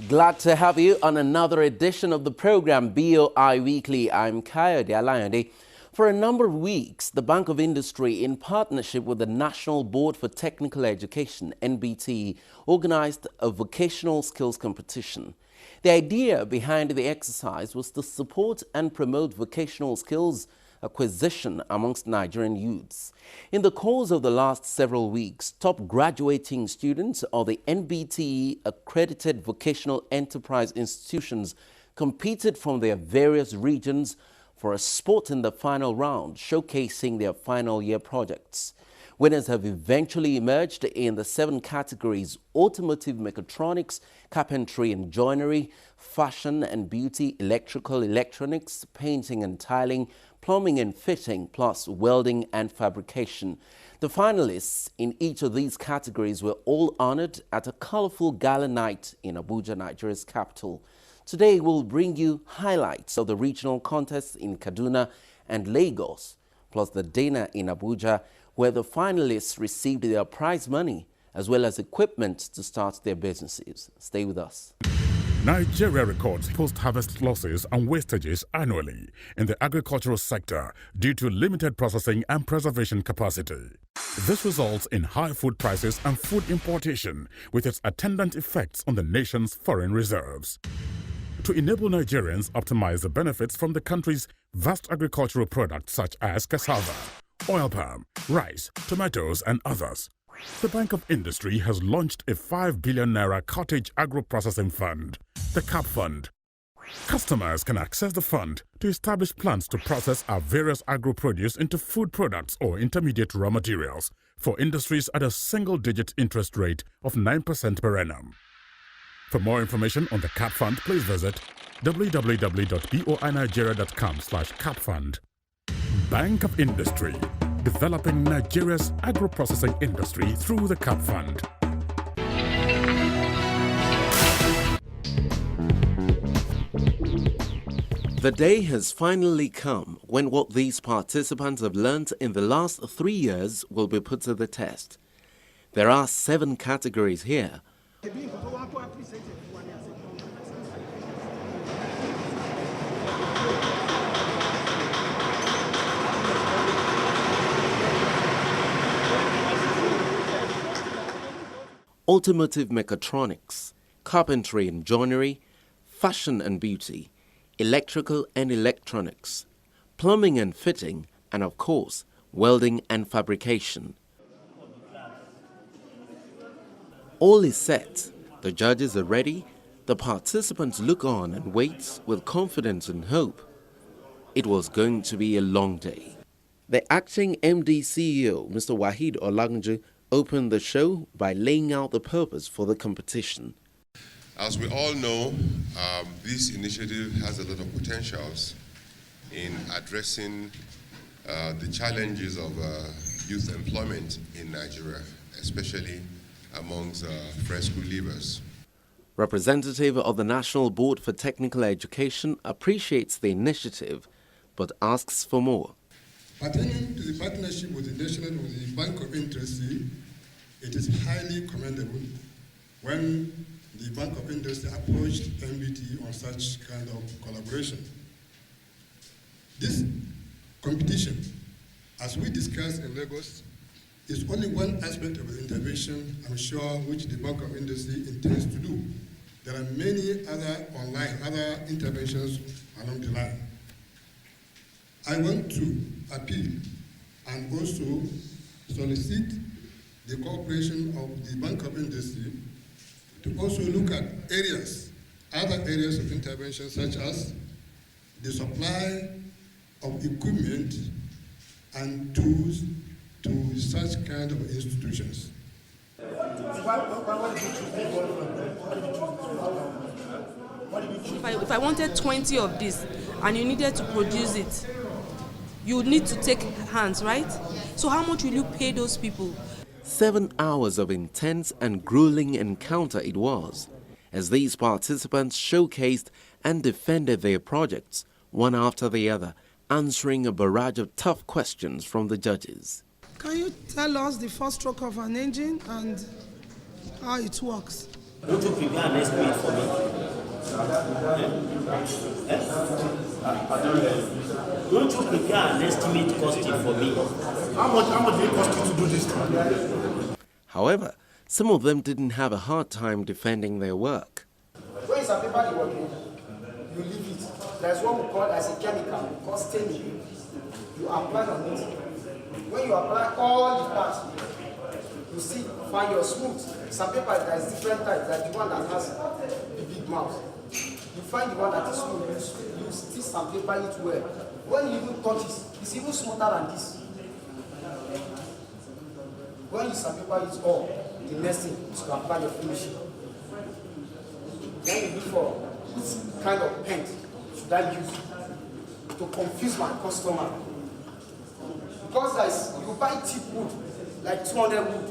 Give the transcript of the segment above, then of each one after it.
Glad to have you on another edition of the program BOI Weekly. I'm Kayode Alayande. For a number of weeks, the Bank of Industry, in partnership with the National Board for Technical Education, NBTE, organized a vocational skills competition. The idea behind the exercise was to support and promote vocational skills acquisition amongst Nigerian youths. In the course of the last several weeks, top graduating students of the NBTE accredited vocational enterprise institutions competed from their various regions for a spot in the final round, showcasing their final year projects. Winners have eventually emerged in the 7 categories: automotive mechatronics, carpentry and joinery, fashion and beauty, electrical, electronics, painting and tiling, plumbing and fitting, plus welding and fabrication. The finalists in each of these categories were all honored at a colorful gala night in Abuja, Nigeria's capital. Today we'll bring you highlights of the regional contests in Kaduna and Lagos, plus the dinner in Abuja, where the finalists received their prize money as well as equipment to start their businesses. Stay with us. Nigeria records post-harvest losses and wastages annually in the agricultural sector due to limited processing and preservation capacity. This results in high food prices and food importation, with its attendant effects on the nation's foreign reserves. To enable Nigerians optimize the benefits from the country's vast agricultural products such as cassava, oil palm, rice, tomatoes, and others, the Bank of Industry has launched a 5 billion naira cottage agro-processing fund, the CAP Fund. Customers can access the fund to establish plans to process our various agro-produce into food products or intermediate raw materials for industries at a single-digit interest rate of 9% per annum. For more information on the CAP Fund, please visit www.boinigeria.com/capfund. Bank of Industry, developing Nigeria's agro-processing industry through the CAP Fund. The day has finally come when what these participants have learned in the last 3 years will be put to the test. There are 7 categories here. Automotive mechatronics, carpentry and joinery, fashion and beauty, electrical and electronics, plumbing and fitting, and of course, welding and fabrication. All is set. The judges are ready. The participants look on and wait with confidence and hope. It was going to be a long day. The acting MD CEO, Mr. Waheed Olagunju, opened the show by laying out the purpose for the competition. As we all know, this initiative has a lot of potentials in addressing the challenges of youth employment in Nigeria, especially amongst fresh school leavers. Representative of the National Board for Technical Education appreciates the initiative, but asks for more. Pertaining to the partnership with the Bank of Industry, it is highly commendable when the Bank of Industry approached NBTE on such kind of collaboration. This competition, as we discussed in Lagos, is only one aspect of the intervention, I'm sure, which the Bank of Industry intends to do. There are many other interventions along the line. I want to appeal and also solicit the cooperation of the Bank of Industry to also look at other areas of intervention, such as the supply of equipment and tools to such kind of institutions. If I wanted 20 of this and you needed to produce it, you would need to take hands, right? So how much will you pay those people? 7 hours of intense and grueling encounter it was, as these participants showcased and defended their projects, one after the other, answering a barrage of tough questions from the judges. Can you tell us the first stroke of an engine and how it works? Don't you prepare an estimate for me? Don't you prepare an estimate costing for me? How much did it cost you to do this? However, some of them didn't have a hard time defending their work. When it's a paper you're working, you leave it. There's what we call as a chemical, called staining. You apply on it. When you apply all the parts, you see, find your smooth. Some paper there's different types, like the one that has the big mouth. You find the one that is smooth, you still sandpaper it well. When you even touch it, it's even smoother than this. When you sandpaper it all, the next thing is to apply your finishing. Then you look for which kind of paint should I use to confuse my customer. Because you buy cheap wood, like 200 wood,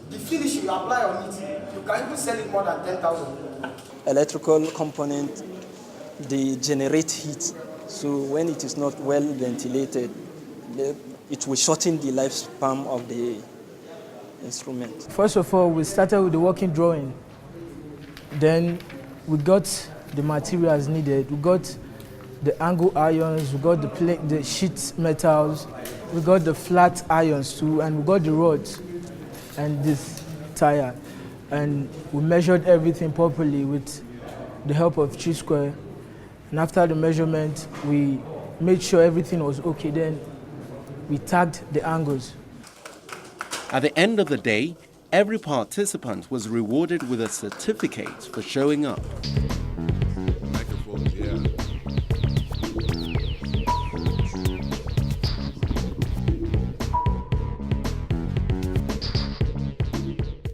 the finish you apply on it, you can even sell it more than 10,000. Electrical component, they generate heat. So when it is not well ventilated, it will shorten the lifespan of the instrument. First of all, we started with the working drawing. Then we got the materials needed. We got the angle irons, we got the sheet metals, we got the flat irons too, and we got the rods and this tire. And we measured everything properly with the help of Chi-Square. And after the measurement, we made sure everything was okay. Then we tagged the angles. At the end of the day, every participant was rewarded with a certificate for showing up. Microphone, yeah.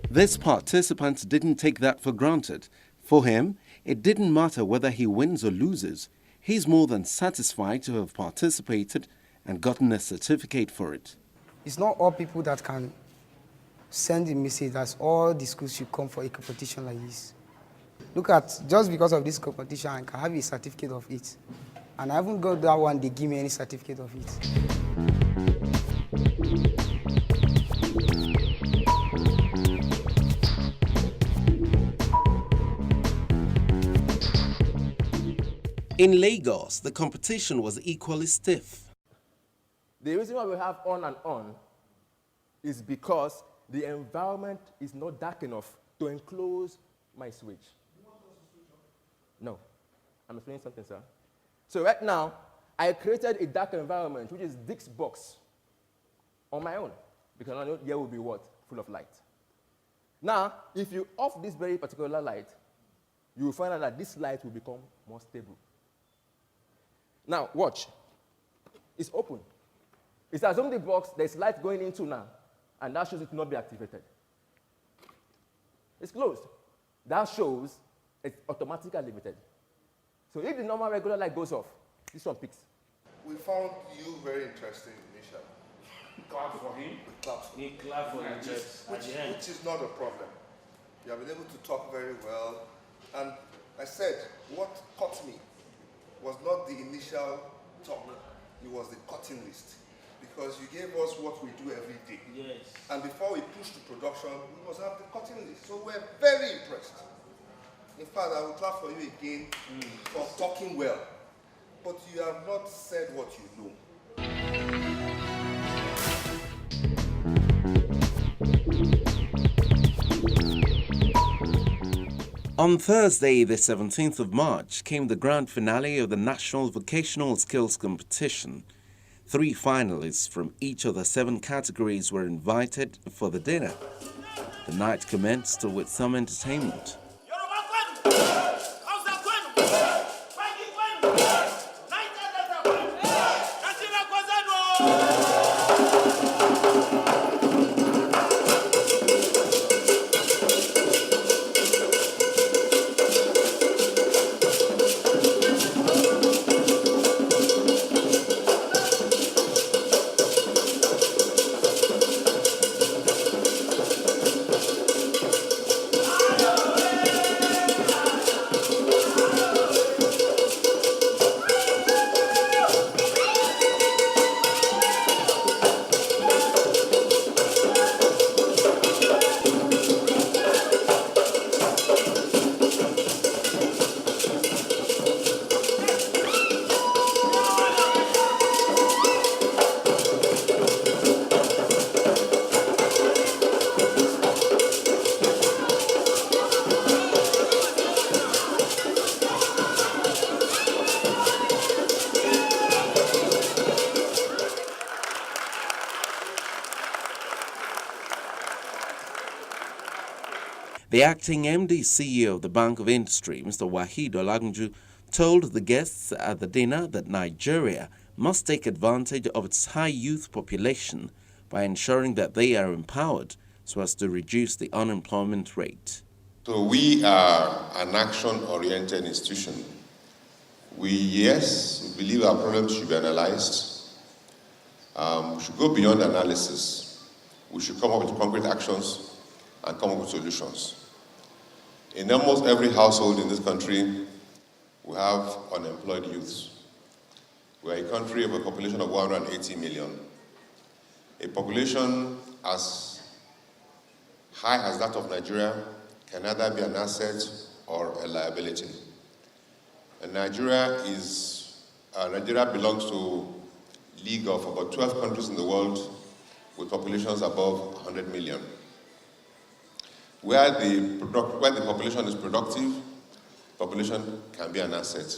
This participant didn't take that for granted. For him, it didn't matter whether he wins or loses. He's more than satisfied to have participated and gotten a certificate for it. It's not all people that can send a message that all the schools should come for a competition like this. Look at, just because of this competition, I can have a certificate of it. And I haven't got that one, they give me any certificate of it. In Lagos, the competition was equally stiff. The reason why we have on and on is because the environment is not dark enough to enclose my switch. No, I'm explaining something, sir. So right now, I created a dark environment, which is Dick's box, on my own, because I know here will be what? Full of light. Now, if you off this very particular light, you will find out that this light will become more stable. Now, watch. It's open. It's assumed the box, there's light going into now, and that shows it not be activated. It's closed. That shows it's automatically limited. So if the normal regular light goes off, this one picks. We found you very interesting initially. Clap for him. He clapped for him. Which is not a problem. You have been able to talk very well. And I said, what caught me was not the initial talk, it was the cutting list. Because you gave us what we do every day. Yes. And before we push to production, we must have the cutting list. So we're very impressed. In fact, I will clap for you again for talking well. But you have not said what you know. On Thursday, the 17th of March, came the grand finale of the National Vocational Skills Competition. 3 finalists from each of the 7 categories were invited for the dinner. The night commenced with some entertainment. The acting MD CEO of the Bank of Industry, Mr. Wahid Olagunju, told the guests at the dinner that Nigeria must take advantage of its high youth population by ensuring that they are empowered so as to reduce the unemployment rate. So we are an action-oriented institution. We believe our problems should be analyzed. We should go beyond analysis. We should come up with concrete actions and come up with solutions. In almost every household in this country, we have unemployed youths. We are a country of a population of 180 million. A population as high as that of Nigeria can either be an asset or a liability. And Nigeria belongs to a league of about 12 countries in the world with populations above 100 million. Where the population is productive, population can be an asset.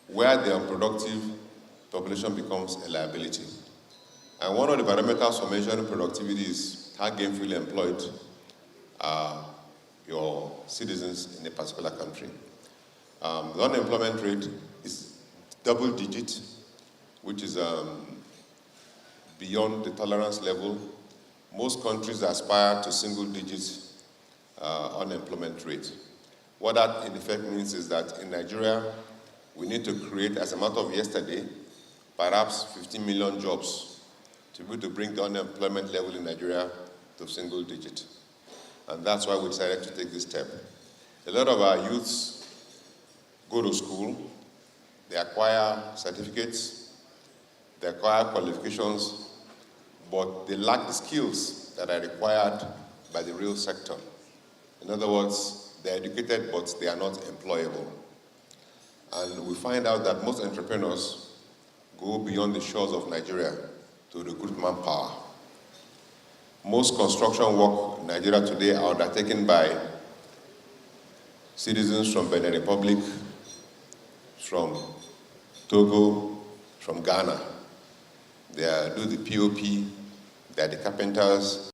Where they are unproductive, population becomes a liability. And one of the parameters for measuring productivity is how gainfully employed are your citizens in a particular country. The unemployment rate is double digit, which is beyond the tolerance level. Most countries aspire to single digit unemployment rate. What that in effect means is that in Nigeria, we need to create, as a matter of yesterday, perhaps 15 million jobs to be able to bring the unemployment level in Nigeria to single digit. And that's why we decided to take this step. A lot of our youths go to school, they acquire certificates, they acquire qualifications, but they lack the skills that are required by the real sector. In other words, they're educated, but they are not employable. And we find out that most entrepreneurs go beyond the shores of Nigeria to recruit manpower. Most construction work in Nigeria today are undertaken by citizens from Benin Republic, from Togo, from Ghana. They do the POP, they are the carpenters,